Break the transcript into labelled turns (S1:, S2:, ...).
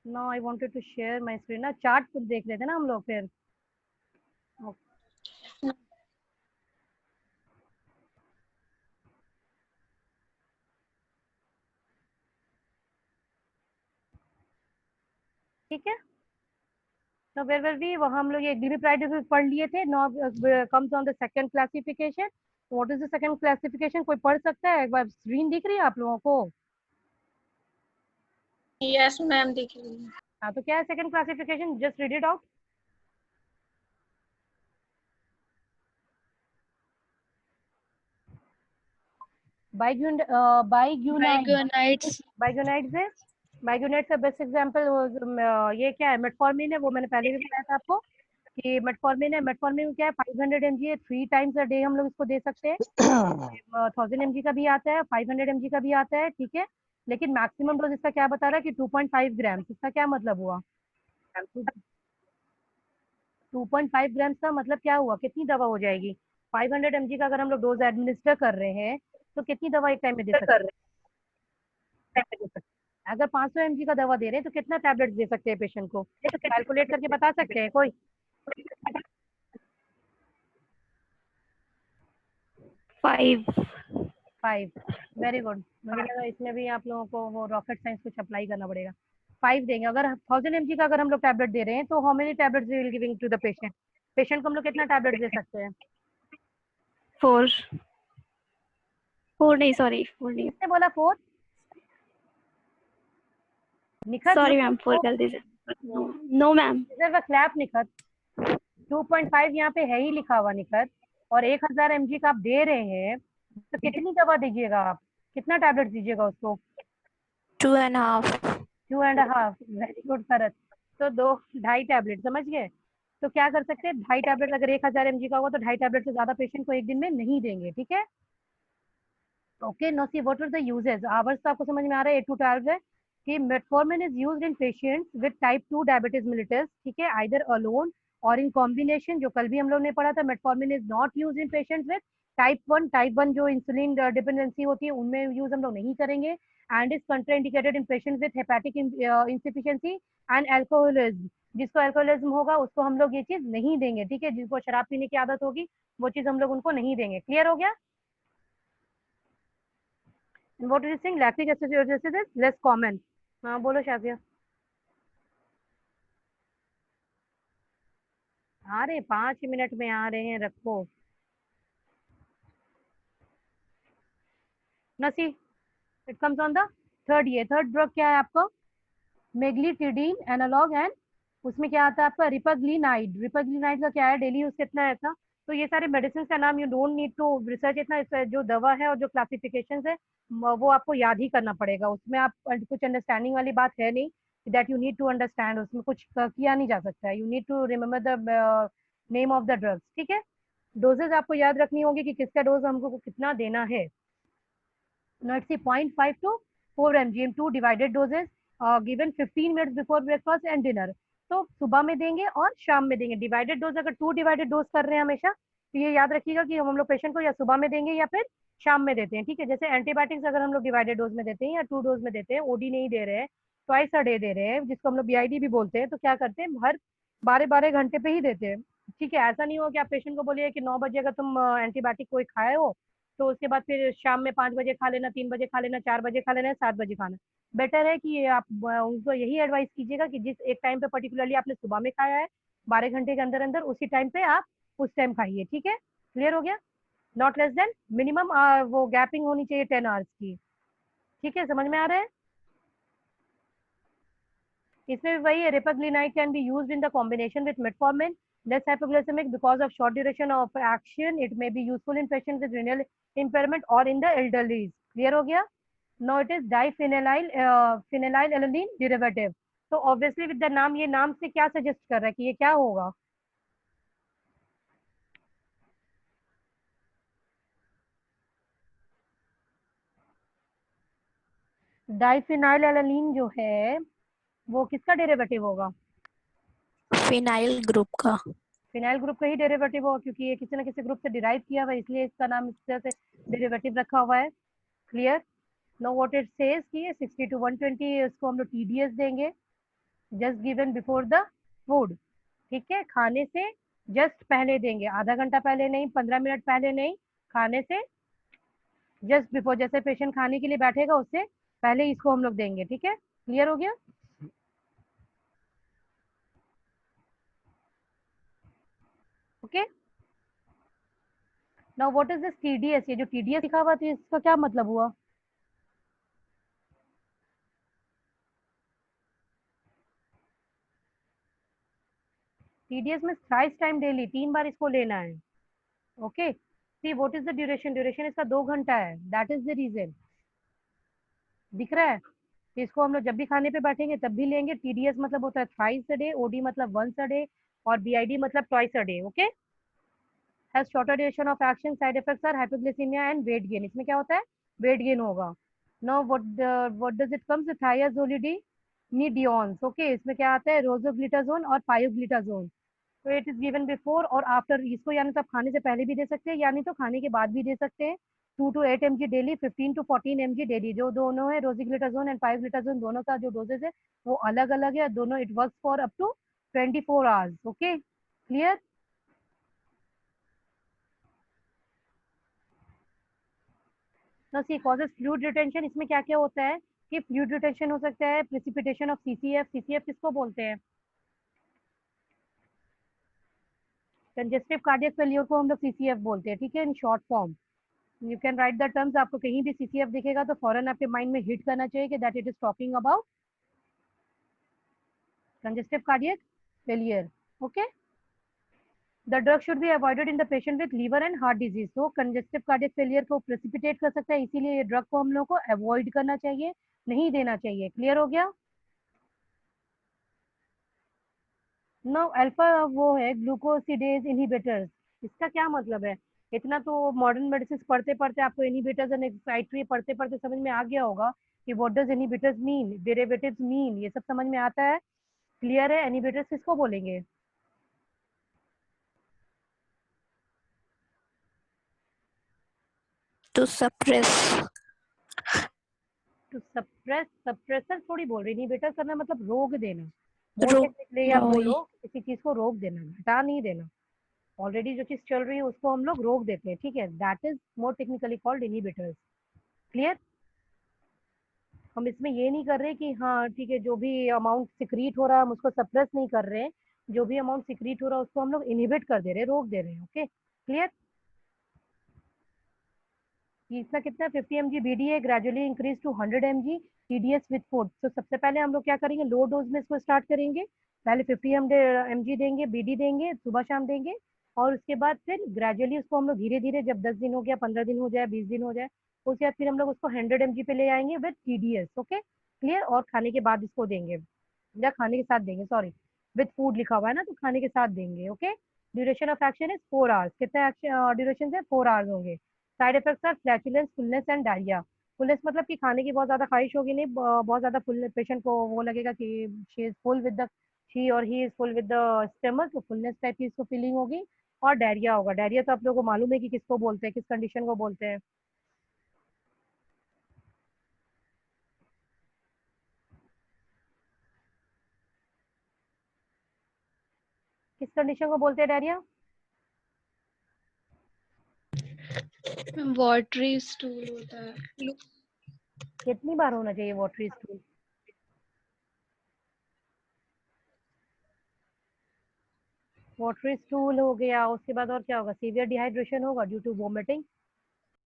S1: Now I wanted to share my screen ना, chart देख लेते ना हम लोग फिर। ठीक है, तो वेयर वर वी, वहाँ हम लोग ये डीबी प्राइड पढ़ लिए थे। Now comes on the second classification. What is the second classification, कोई पढ़ सकता है? एक बार स्क्रीन दिख रही है आप लोगों को?
S2: यस मैम, दिख रही है।
S1: हाँ, तो क्या है second classification, just read it out.
S2: Biguanides.
S1: Biguanides है। बाइगोनाइड्स का बेस्ट एग्जांपल ये क्या है, मेटफॉर्मिन है। वो मैंने पहले भी बताया था आपको कि मेटफॉर्मिन है। मेटफॉर्मिन क्या है, 500 mg है, 3 times a day हम लोग इसको दे सकते हैं। 1000 mg का भी आता है, 500 mg का भी आता है, ठीक है। लेकिन मैक्सिमम डोज इसका क्या बता रहा है कि 2.5 ग्राम। इसका क्या मतलब हुआ? 2.5 ग्राम्स का मतलब क्या हुआ, कितनी दवा हो जाएगी? 500 mg का अगर हम लोग डोज एडमिनिस्टर कर रहे हैं तो कितनी दवा एक टाइम में दे सकते हैं? अगर 500 mg का दवा दे रहे हैं तो कितना टैबलेट दे सकते हैं पेशेंट को? कैलकुलेट करके बता सकते हैं कोई?
S3: 5।
S1: 5। Very good. मुझे लगा इसमें भी आप लोगों को वो रॉकेट साइंस कुछ अप्लाई करना पड़ेगा। 5 देंगे। अगर 1000 mg का अगर हम लोग टैबलेट दे रहे हैं तो how many tablets we will giving to the patient? Patient को हम लोग कितना टैबलेट दे सकते हैं?
S3: 4 4 नहीं, सॉरी 4 नहीं,
S1: किसने बोला 4? निखत,
S3: सॉरी मैम, 4 कर दीजिए। No ma'am.
S1: क्लैप निखत। 2.5 यहाँ पे है ही लिखा हुआ निखत, और 1000 mg का आप दे रहे हैं तो कितनी दवा दीजिएगा आप? कितना टैबलेट दीजिएगा उसको?
S3: 2.5।
S1: 2.5। वेरी गुड शरद। तो 2 2.5 टैबलेट, समझ गए? तो क्या कर सकते हैं, 2.5 टैबलेट अगर 1000 mg का होगा तो 2.5 टैबलेट से ज्यादा पेशेंट को एक दिन में नहीं देंगे, ठीक है। Okay, no see what are the uses. Hours तो आपको समझ में आ रहा है, 8 to 12 है कि metformin is used in patients with type 2 diabetes मिलिटस, ठीक है, आइदर अलोन और इन कॉम्बिनेशन। जो कल भी हम लोग ने पढ़ा था, metformin is not use in patients with type 1 जो इंसुलिन डिपेंडेंसी होती है उनमें यूज हम लोग नहीं करेंगे। And is contraindicated in patients with hepatic insufficiency and alcoholism. जिसको अल्कोहलिज्म होगा उसको हम लोग ये चीज नहीं देंगे, ठीक है। जिसको शराब पीने की आदत होगी वो चीज हम लोग उनको नहीं देंगे। क्लियर हो गया? And what is saying, lactic acidosis is less common. हाँ बोलो शाफिया। आ रहे 5 मिनट में आ रहे हैं, रखो। नसी, it comes on the third. ये थर्ड ड्रग क्या है आपको? मेग्लिटिडीन एनालॉग एंड उसमें क्या आता है आपका? रिपग्लिनाइड। रिपग्लिनाइड का क्या है, डेली यूज कितना है था? तो ये सारे मेडिसिन का नाम you don't need to research इतना। जो दवा है और जो क्लासिफिकेशन है वो आपको याद ही करना पड़ेगा। उसमें आप कुछ अंडरस्टैंडिंग वाली बात है नहीं that you need to understand. उसमें कुछ किया नहीं जा सकता है। You need to remember the name of the drugs, ठीक है। डोजेज आपको याद रखनी होगी कि किसका डोज हमको कितना देना है। Now it's 0.5 to 4 mg, 2 divided doses given 15 minutes before breakfast and dinner। तो सुबह में देंगे और शाम में देंगे। डिवाइडेड डोज, अगर 2 डिवाइडेड डोज कर रहे हैं हमेशा, तो ये याद रखिएगा कि हम लोग पेशेंट को या सुबह में देंगे या फिर शाम में देते हैं, ठीक है। जैसे एंटीबायोटिक्स अगर हम लोग डिवाइडेड डोज में देते हैं या 2 डोज में देते हैं, ओडी नहीं दे रहे हैं, ट्वाइस अ डे दे रहे हैं, जिसको हम लोग बीआईडी भी बोलते हैं, तो क्या करते हैं, हर 12-12 घंटे पे ही देते हैं, ठीक है। ऐसा नहीं हो कि आप पेशेंट को बोलिए कि 9 बजे अगर तुम एंटीबायोटिक कोई खाए हो तो उसके बाद फिर शाम में 5 बजे खा लेना, 3 बजे खा लेना, 4 बजे खा लेना, 7 बजे खाना। बेटर है कि आप उनको यही एडवाइस कीजिएगा कि जिस एक टाइम पे पर्टिकुलरली आपने सुबह में खाया है 12 घंटे के अंदर अंदर, उसी टाइम पे आप उस टाइम खाइए, ठीक है। क्लियर हो गया? नॉट लेस देन मिनिमम वो गैपिंग होनी चाहिए 10 आवर्स की, ठीक है। समझ में आ रहा है? इसमें भी वही है, repaglinide can be used in the combination with metformin, less hypoglycemic because of short duration of action. It may be useful in patients with renal impairment or in the elderly. Clear हो गया? Now it is diphenylyl phenylalanine derivative. तो obviously with the नाम, ये नाम से क्या suggest कर रहा है कि ये क्या होगा? डाइफिनाइलएलानीन जो है वो किसका डेरिवेटिव होगा?
S3: फिनाइल ग्रुप का।
S1: फिनाइल ग्रुप का ही डेरिवेटिव होगा, क्योंकि ये किसी न किसी ग्रुप से डिराइव किया हुआ है, इसलिए इसका नाम इस तरह से डेरिवेटिव रखा हुआ है। Clear? Know what it says कि 60 to 120 इसको हम लोग टीडीएस देंगे, just given before the food, ठीक है, खाने से जस्ट पहले देंगे, आधा घंटा पहले नहीं, 15 मिनट पहले नहीं, खाने से जस्ट बिफोर, जैसे पेशेंट खाने के लिए बैठेगा उससे पहले इसको हम लोग देंगे, ठीक है, क्लियर हो गया? Okay, now what is this TDS? ये जो टीडीएस लिखा हुआ था इसका क्या मतलब हुआ? टीडीएस में थ्राइस टाइम डेली, 3 बार इसको लेना है। Okay, see what is the duration? Duration इसका 2 घंटा है, दैट इज द रीजन। दिख रहा है? तो इसको हम लोग जब भी खाने पे बैठेंगे तब भी लेंगे। टीडीएस मतलब होता है थ्राइस अ डे, ओडी मतलब वंस अ डे, और बीआईडी मतलब twice a day. Okay, has shorter duration of action, side effects are hypoglycemia and weight gain. इसमें क्या होता है? वेट गेन होगा। Now what does it comes? Thiazolidinediones. Okay, इसमें क्या आता है? रोजोग्लिटाजोन और पायोग्लिटाजोन। तो इट इज गिवन बिफोर और आफ्टर। इसको यानी तो आप खाने से पहले भी दे सकते हैं, यानी तो खाने के बाद भी दे सकते हैं। 2 to 8 mg daily, 15 to 14 mg daily. जो दोनों है रोजिग्लिटाजोन एंड पायोग्लिटाजोन, दोनों का जो डोजेज है वो अलग अलग है, दोनों it works for up to 24 hours। Okay, clear? तो सी कॉजेज फ्लूइड रिटेंशन। इसमें क्या क्या होता है कि फ्लूइड रिटेंशन हो सकता है, प्रेसिपिटेशन ऑफ सीसीएफ। सीसीएफ किसको बोलते हैं? कंजेस्टिव कार्डियक फेलियर को हम लोग सीसीएफ बोलते हैं, ठीक है, in short form. You can write the terms. आपको कहीं भी सीसीएफ दिखेगा तो फौरन आपके माइंड में हिट करना चाहिए कि that it is talking about congestive cardiac failure. Okay, the drug should be avoided in the patient with liver and heart disease. तो कंजेस्टिव कार्डियक फेलियर को प्रेसिपिटेट कर सकता है, इसीलिए ये ड्रग को हम लोग को अवॉइड करना चाहिए, नहीं देना चाहिए। क्लियर हो गया? नो अल्फा वो है ग्लूकोसिडेज इनहिबिटर्स। इसका क्या मतलब है? इतना तो मॉडर्न मेडिसिन पढ़ते पढ़ते आपको इनहिबिटर्स एंड एक्साइटरी पढ़ते पढ़ते समझ में आ गया होगा कि what does inhibitors mean, derivatives mean, ये सब समझ में आता है। क्लियर है? इनहिबिटर्स किसको बोलेंगे?
S3: To suppress.
S1: To suppress, suppressor थोड़ी बोल रही, इनहिबिटर करना मतलब रोक देना। मोर
S3: रोक।
S1: टेक्निकली आप
S3: वही।
S1: बोलो किसी चीज को रोक देना, हटा नहीं देना। ऑलरेडी जो चीज चल रही है उसको हम लोग रोक देते हैं, ठीक है, that is more technically called inhibitors. Clear? हम इसमें ये नहीं कर रहे कि हाँ ठीक है, जो भी अमाउंट सिक्रीट हो रहा है हम उसको सप्रेस नहीं कर रहे हैं, जो भी अमाउंट सिक्रीट हो रहा है उसको हम लोग इनहिबिट कर दे रहे हैं, रोक दे रहे हैं। Okay, clear? इसका कितना 50 mg बीडी है, gradually increase to 100 mg TDS with food. तो सबसे पहले हम लोग क्या करेंगे, लो डोज में इसको स्टार्ट करेंगे। पहले 50 mg देंगे, बीडी देंगे, सुबह शाम देंगे, और उसके बाद फिर ग्रेजुअली उसको हम लोग धीरे धीरे, जब 10 दिन हो गया, 15 दिन हो जाए, 20 दिन हो जाए, उसके बाद फिर हम लोग उसको 100 mg पे ले आएंगे विद टीडीएस। Okay, clear? और खाने के बाद इसको देंगे, या खाने के साथ देंगे, सॉरी, विद फूड लिखा हुआ है ना, तो खाने के साथ देंगे। Okay, duration of action is 4 hours। कितना ड्यूरेशन है? 4 hours होंगे। Side effects are flatulence, fullness and diarrhoea. Fullness मतलब कि खाने की बहुत ज्यादा ख्वाहिश होगी नहीं, बहुत ज्यादा फुल, पेशेंट को वो लगेगा कि she is full with the, she और he is full with the stomach, तो फुलनेस टाइप की इसको फीलिंग होगी। और डायरिया होगा। डायरिया तो आप लोगों को मालूम है कि किसको बोलते हैं, किस कंडीशन को बोलते हैं? किस कंडीशन को बोलते हैं डायरिया?
S2: वाटरी स्टूल होता है।
S1: कितनी बार होना चाहिए वाटरी स्टूल? वाटरी स्टूल हो गया, उसके बाद और क्या होगा? सीवियर डिहाइड्रेशन होगा ड्यू टू वोमिटिंग,